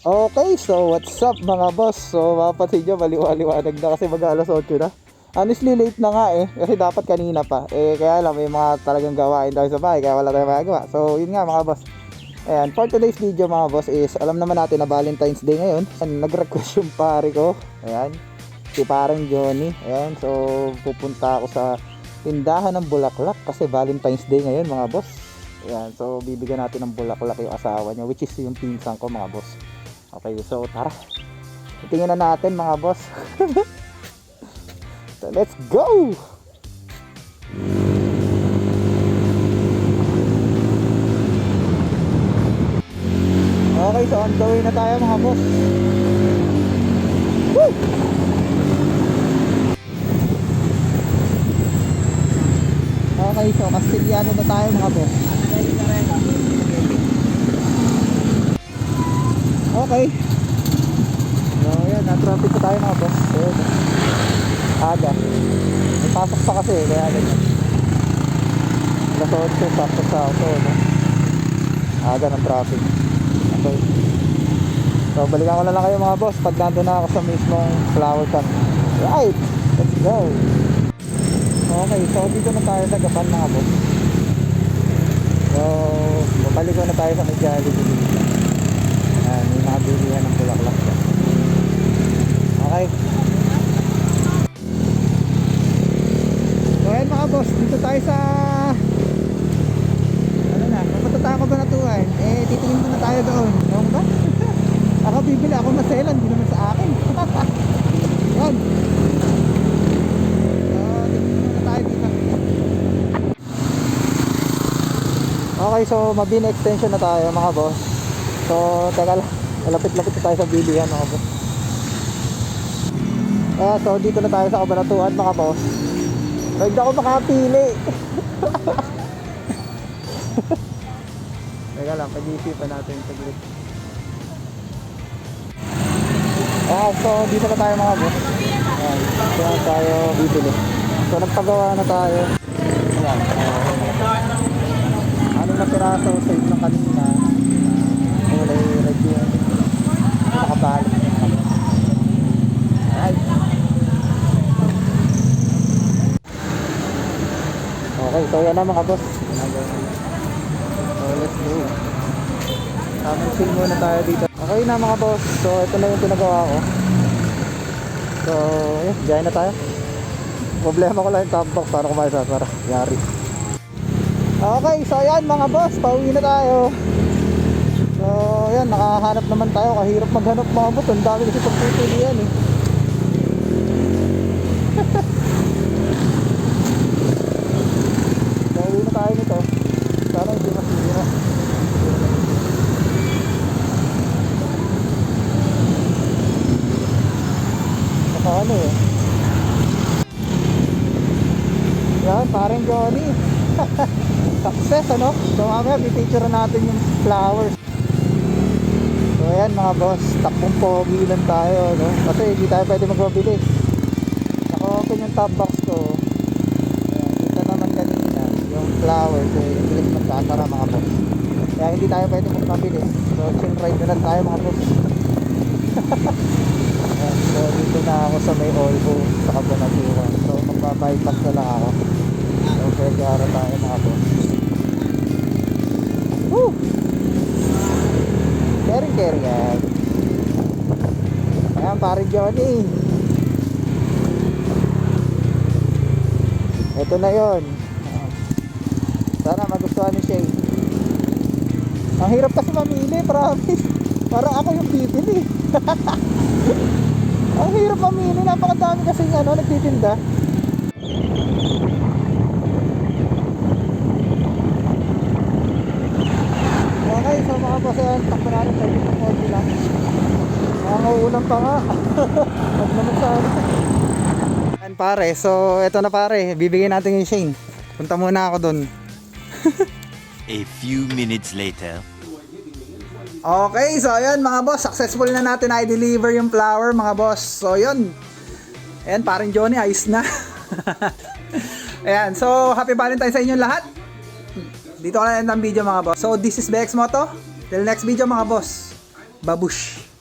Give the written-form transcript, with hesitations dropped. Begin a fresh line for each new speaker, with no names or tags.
Okay, so what's up mga boss? So mapapansin nyo, maliwanag na kasi mag-alas 8 na. Honestly, late na nga eh, kasi dapat kanina pa. Kaya lang, may mga talagang gawain tayo sa bahay, kaya wala tayong magagawa. So yun nga mga boss. Ayan, for today's video mga boss is, alam naman natin na Valentine's Day ngayon. Nag-request yung pare ko. Ayan, si parang Johnny. Ayan, so pupunta ako sa tindahan ng bulaklak kasi Valentine's Day ngayon mga boss. Ayan, so bibigyan natin ng bulaklak yung asawa niya, which is yung pinsan ko mga boss. Okay, so tara. Tingnan na natin mga boss. So, let's go! Okay, so on the way na tayo mga boss. Woo! Okay, so Castellano na tayo mga boss. Okay. So yan, na-traffic pa tayo mga boss. So, aga. May pasok pa kasi, kaya ganyan. Alas 8, pasok sa auto, no? Aga ng traffic. Okay. So balikan ko na lang kayo mga boss pag nandun na ako sa mismong flower shop. Right, let's go. Okay, so dito na tayo sa Gapan mga boss. So babalik ko na tayo sa Jollibee dito. Ayan, may mga bilihan ng bulaklak. Okay. So ayan mga boss, dito tayo sa ano na, papunta tayo Kabanatuan. Titingin muna tayo doon. Ewan ba? Ako bibili, ako maselan, hindi naman sa akin. Yan. So titingin muna tayo dito. Okay, so Mabini extension na tayo mga boss. So teka lang, malapit-lapit na tayo sa bilihan mga boss. So dito na tayo sa Kabanatuan mga boss. So hindi ako makapili. Teka lang, pag-iisipan natin yung saglit. So dito na tayo mga boss. Ayan, dito na tayo bibili. So nagpagawa na tayo. Ayan, ano na piraso sa inyo kanina. Kulay red yung nakabalik. Alright. Okay, so yan na mga boss. So let's go. Chill muna tayo dito. Okay na mga boss. So ito na yung pinagawa ko. So yun, gaya na tayo. Problema ko lang yung top box. Paano ko maisasara? Yari. Okay, so yan mga boss. Pauwi na tayo. So yan, nakahanap naman tayo. Kahirap maghanap mga boss. Ang dami kasi pagpipilian eh. Pauwi na tayo nito. Sana hindi masira. Ano eh. Yan, parang Johnny. Success ano. So mamaya pipicture natin yung flowers. So ayan mga boss, takbong pogi lang tayo no? Kasi hindi tayo pwede magpabilis. Naka-open yung top box ko. Ayan, kita naman kanina yung flowers yung bilis magkasara mga boss. Kaya hindi tayo pwede magpabilis. So chill ride na lang tayo mga boss. So dito na ako sa may Olvo sa Kabanatuan. So magpa-bypass na lang ako. So pwede araw tayo mga boss. Woo! Carry yan. Ayan pare Johnny. Ito na yon. Sana magustuhan ni Shay. Ang hirap kasi mamili, promise. Parang ako yung bibili. Ang hirap mamili, napakadami kasi nagtitinda. Okay, so mga boss, takbo natin sa dito konti lang. Nanganguulam pa nga. Pag naman sa ayan pare, so eto na pare, bibigyan natin yung Shane. Punta muna ako dun.
A few minutes later.
Okay, so ayan mga boss, successful na natin na i-deliver yung flower mga boss. So yun. Ayan, parang Johnny, ayos na. Ayan, so happy Valentine's sa inyong lahat. Dito ko na end ang video mga boss. So this is BX Moto. Till next video mga boss. Babush.